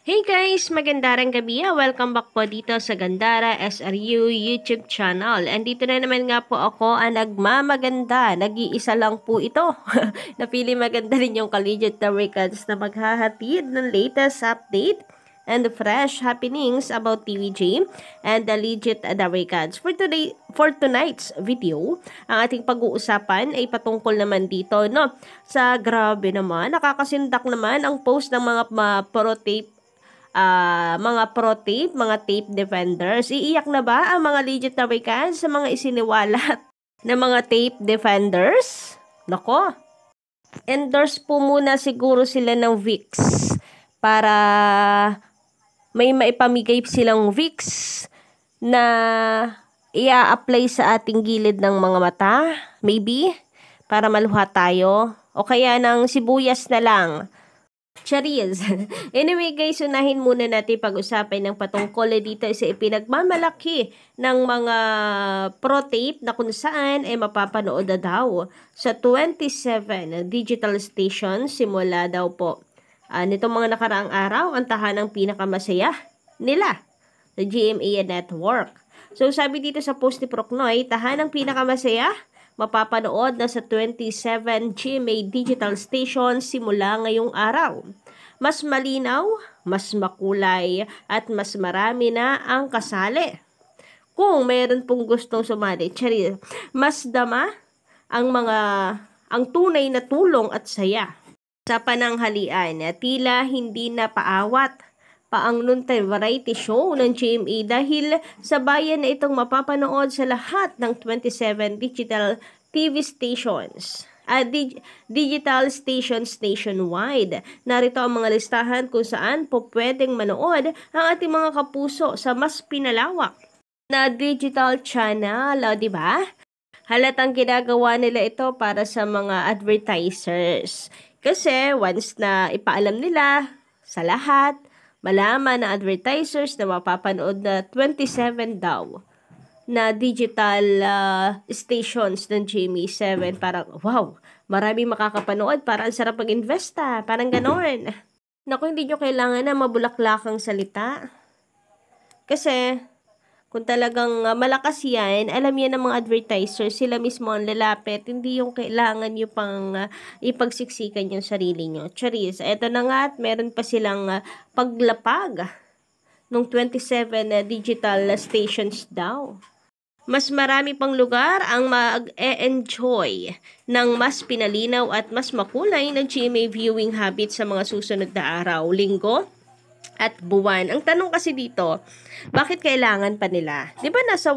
Hey guys! Magandang gabi. Welcome back po dito sa Gandara SRU YouTube channel. And dito na naman nga po ako ang nagmamaganda. Nag-iisa lang po ito. Napili maganda rin yung Collegiate Records na maghahatid ng latest update and fresh happenings about TVJ and the legit Records. For tonight's video, ang ating pag-uusapan ay patungkol naman dito, no? Sa grabe naman, nakakasindak naman ang post ng mga pro tape, mga tape defenders. Iiyak na ba ang mga legit Records sa mga isiniwalat na mga tape defenders? Nako, endorse po muna siguro sila ng VIX para may maipamigay silang VIX na ia-apply sa ating gilid ng mga mata, maybe, para maluha tayo. O kaya ng sibuyas na lang. Charis. Anyway guys, unahin muna natin pag-usapan ng patungkol dito sa ipinagmamalaki ng mga pro tape na kung saan ay mapapanood na daw sa 27 digital stations simula daw po nitong mga nakaraang araw ang tahanang pinakamasaya nila, the GMA Network. So sabi dito sa post ni Procnoy, tahanang pinakamasaya mapapanood na sa 27 GMA digital stations simula ngayong araw. Mas malinaw, mas makulay, at mas marami na ang kasali. Kung meron pong gustong sumali, mas dama ang tunay na tulong at saya. Sa pananghalian, tila hindi na paawat pa ang noontime variety show ng GMA dahil sa bayan na itong mapapanood sa lahat ng 27 digital TV stations. Digital stations nationwide. Narito ang mga listahan kung saan po pwedeng manood ang ating mga kapuso sa mas pinalawak na digital channel, di ba? Halatang ginagawa nila ito para sa mga advertisers. Kasi once na ipaalam nila sa lahat, malaman na advertisers na mapapanood na 27 daw na digital stations ng GMA7. Parang, wow, maraming makakapanood. Parang sarap mag-investa. Parang ganon. Naku, hindi nyo kailangan na mabulaklakang salita. Kasi, kung talagang malakas yan, alam yan ng mga advertisers, sila mismo ang lalapit, hindi yung kailangan nyo pang ipagsiksikan yung sarili nyo. Charis, eto na nga at meron pa silang paglapag ng 27 digital stations daw. Mas marami pang lugar ang mag-e-enjoy ng mas pinalinaw at mas makulay na GMA viewing habit sa mga susunod na araw, linggo, at buwan. Ang tanong kasi dito, bakit kailangan pa nila? 'Di ba nasa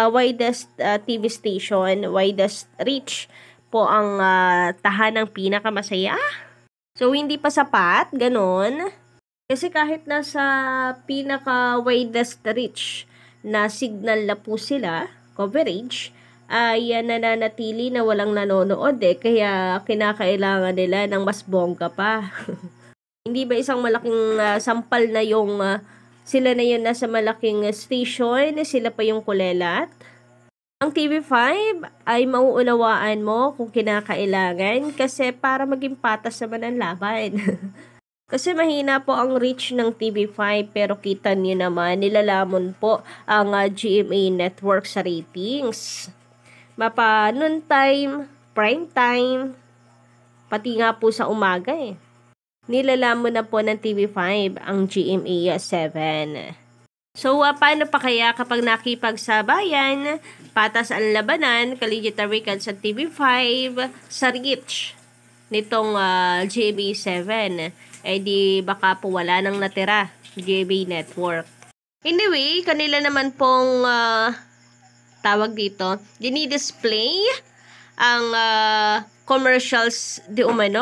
widest TV station, widest reach po ang tahanang pinakamasaya? So hindi pa sapat, ganon. Kasi kahit nasa pinaka-widest reach na signal na po sila, coverage, ay nananatili na walang nanonood kaya kinakailangan nila ng mas bongga pa. Hindi ba isang malaking sampal na yung sila na yun nasa malaking station, sila pa yung kulelat? Ang TV5 ay mauunawaan mo kung kinakailangan kasi para maging patas naman ang laban. Kasi mahina po ang reach ng TV5 pero kita niyo naman nilalamon po ang GMA Network sa ratings. Mapa noon time, prime time, pati nga po sa umaga nilalamon na po ng TV5 ang GMA 7. So, paano pa kaya kapag nakipagsabayan, patas ang labanan, Collegiate Records sa TV5 sa reach nitong GMA 7? Di baka po wala nang natira GMA Network. Anyway, kanila naman pong tawag dito, dinidisplay ang commercials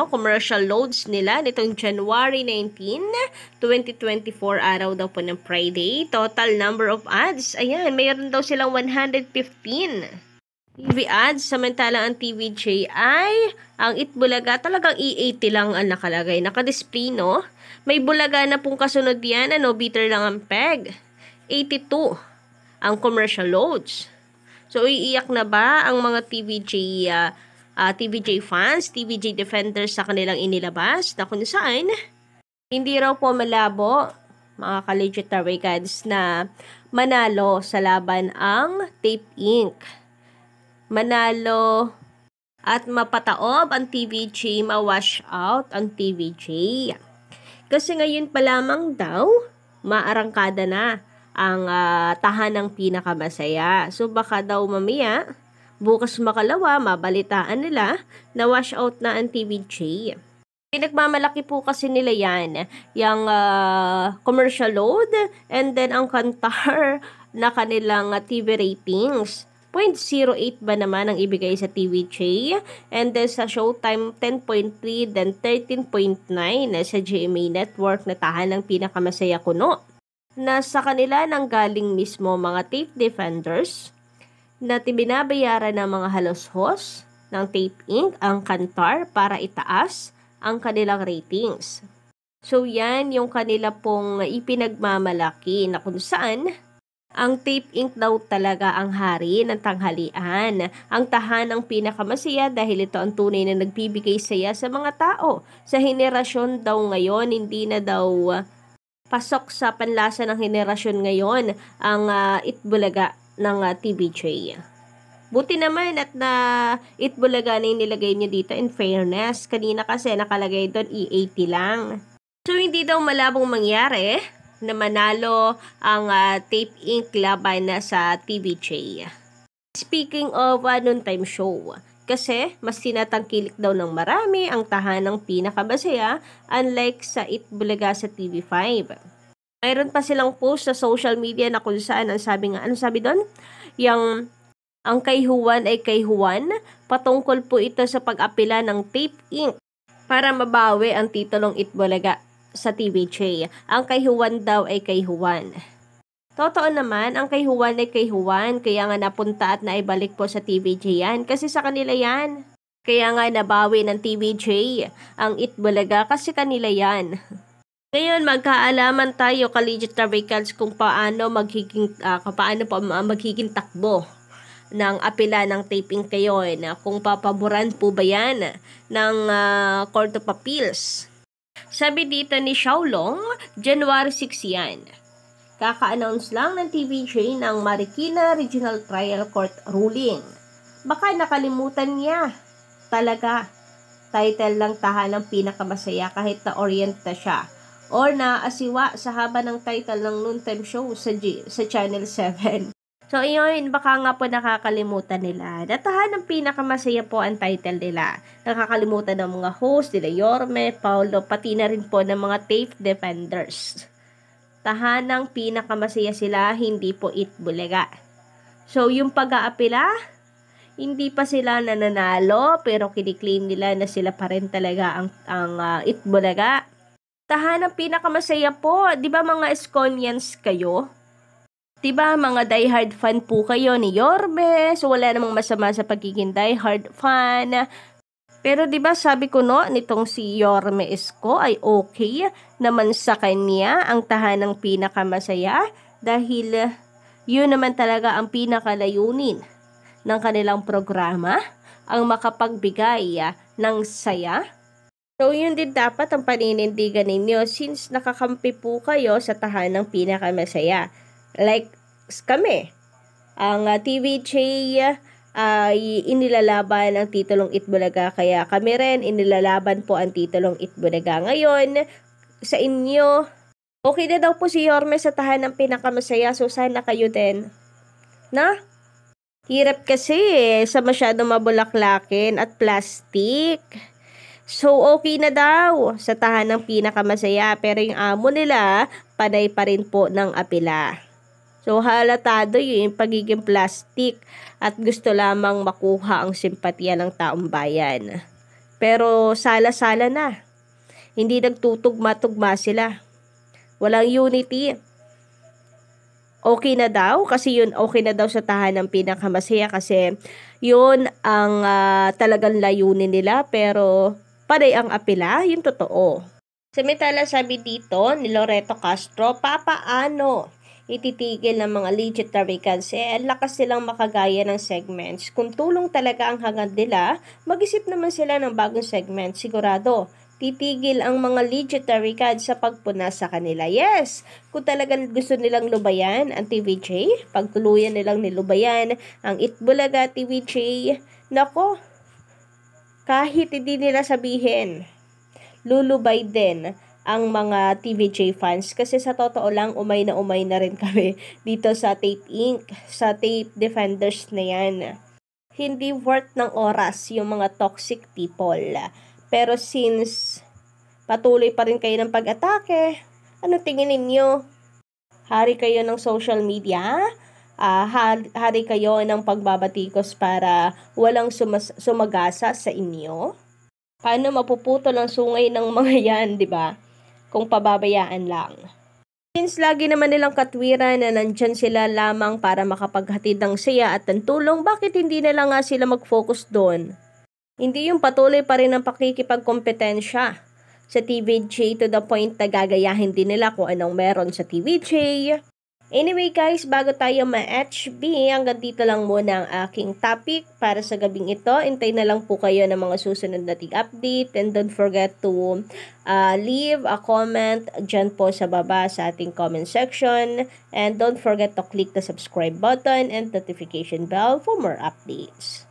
commercial loads nila nitong January 19, 2024 araw daw po ng Friday. Total number of ads, ayan, mayroon daw silang 115 TV ads, samantalang ang TVJ ay ang Itbulaga talagang E80 lang ang nakalagay. Nakadisplay, no? May Bulaga na pong kasunod yan, bitter lang ang peg. 82 ang commercial loads. So, iiyak na ba ang mga TVJ fans, TVJ defenders sa kanilang inilabas na kung saan Hindi raw po malabo, mga ka-legit Tarwicans, na manalo sa laban ang Tape Inc. Manalo at mapataob ang TVJ, ma-wash out ang TVJ. Kasi ngayon pa lamang daw, maarangkada na ang tahanang pinakamasaya. So baka daw mamaya, bukas makalawa, mabalitaan nila na wash out na ang TVJ. Pinagmamalaki po kasi nila yan, yung commercial load, and then ang Kantar na kanilang TV ratings. 0.08 ba naman ang ibigay sa TVJ, and then sa Showtime 10.3, then 13.9 sa GMA Network na tahanang pinakamasaya kuno. Nasa kanila nang galing mismo mga tape defenders na binabayaran ng mga halos-hos ng Tape Inc. ang Kantar para itaas ang kanilang ratings. So yan yung kanila pong ipinagmamalaki na kung saan ang Tape Inc. daw talaga ang hari ng tanghalian, ang tahanang pinakamasaya dahil ito ang tunay na nagbibigay saya sa mga tao. Sa henerasyon daw ngayon, hindi na daw pasok sa panlasa ng henerasyon ngayon ang Itbulaga ng TVJ. Buti naman at na Itbulaga na yung nilagay nyo dito in fairness. Kanina kasi nakalagay doon E80 lang. So hindi daw malabong mangyari na manalo ang Tape Inc. laban na sa TVJ. Speaking of noontime show, kasi mas tinatangkilik daw ng marami ang tahanang pinakamasaya unlike sa Itbulaga sa TV5. Mayroon pa silang post sa social media na kung saan ang sabi nga, ano sabi doon? Yung ang kay Juan ay kay Juan, patungkol po ito sa pag-apila ng Tape Inc. para mabawi ang titulong Itbulaga sa TVJ. Ang kay Juan daw ay kay Juan. Totoo naman, ang kay Juan ay kay Juan, kaya nga napunta at naibalik po sa TVJ yan, kasi sa kanila yan. Kaya nga nabawi ng TVJ ang Itbulaga kasi kanila yan. Ngayon, magkaalaman tayo, ka-legit Tarwicans, kung paano magiging takbo ng apela ng taping kayo, kung papaboran po ba yan ng Court of Appeals. Sabi dito ni Xiaolong, January 6 yan. Kaka-announce lang ng TVJ ng Marikina Regional Trial Court ruling. Baka nakalimutan niya. Talaga, title lang tahanang pinakamasaya kahit na-orienta siya. Or naasiwa sa haba ng title ng noontime show sa Channel 7. So, yun, baka nga po nakakalimutan nila. Tahanang pinakamasaya po ang title nila. Nakakalimutan ng mga host, nila Yorme, Paulo, pati na rin po ng mga tape defenders. Tahanang pinakamasaya sila, hindi po Itbulaga. So, yung pag-aapila, hindi pa sila nananalo, pero kiniklaim nila na sila pa rin talaga ang Itbulaga. Tahanang pinakamasaya po, di ba mga Esconians kayo? Diba, mga diehard fan po kayo ni Yorme, so wala namang masama sa pagiging diehard fan. Pero diba, sabi ko no, nitong si Yorme Isko ay okay naman sa kanya ang tahanang pinakamasaya dahil yun naman talaga ang pinakalayunin ng kanilang programa, ang makapagbigay ng saya. So yun din dapat ang paninindigan ninyo since nakakampi po kayo sa tahanang pinakamasaya. Like kami, ang TVJ ay inilalaban ang titulong Itbulaga, kaya kami rin inilalaban po ang titulong Itbulaga. Ngayon, sa inyo, okay na daw po si Yorme sa tahanang pinakamasaya, so sana kayo din. Na? Hirap kasi sa masyadong mabulaklakin at plastic. So, okay na daw sa tahanang pinakamasaya, pero yung amo nila, panay pa rin po ng apela. So, halatado yung pagiging plastic at gusto lamang makuha ang simpatya ng taong bayan. Pero sala-sala na. Hindi nagtutugma-tugma sila. Walang unity. Okay na daw kasi yun okay na daw sa tahanang pinakamasaya kasi yun ang talagang layunin nila, pero panay ang apela, yung totoo. Samantala sabi dito ni Loreto Castro, papaano ititigil ng mga legit Tarwicans? Ang lakas silang makagaya ng segments. Kung tulong talaga ang hangad nila, mag-isip naman sila ng bagong segment, sigurado titigil ang mga legendary cats sa pagpuna sa kanila. Yes, kung talagang gusto nilang lubayan ang TVJ, pagtuluyan nilang nilubayan ang Itbulaga TVJ, nako, kahit hindi nila sabihin, lulubay din ang mga TVJ fans kasi sa totoo lang umay na rin kami dito sa Tape Inc., sa Tape Defenders na yan. Hindi worth ng oras yung mga toxic people. Pero since patuloy pa rin kayo ng pag-atake, ano tingin ninyo? Hari kayo ng social media? Hari kayo ng pagbabatikos para walang sumagasa sa inyo? Paano mapuputol ang sungay ng mga yan, di ba? Kung pababayaan lang. Since lagi naman nilang katwiran na nandyan sila lamang para makapaghatid ng saya at ng tulong, bakit hindi na lang nga sila mag-focus doon? Hindi yung patuloy pa rin ang pakikipagkompetensya sa TVJ to the point na gagayahin din nila kung anong meron sa TVJ. Anyway guys, bago tayo ma-HB, hanggang dito lang muna ang aking topic para sa gabing ito. Intay na lang po kayo ng mga susunod nating update and don't forget to leave a comment dyan po sa baba sa ating comment section and don't forget to click the subscribe button and notification bell for more updates.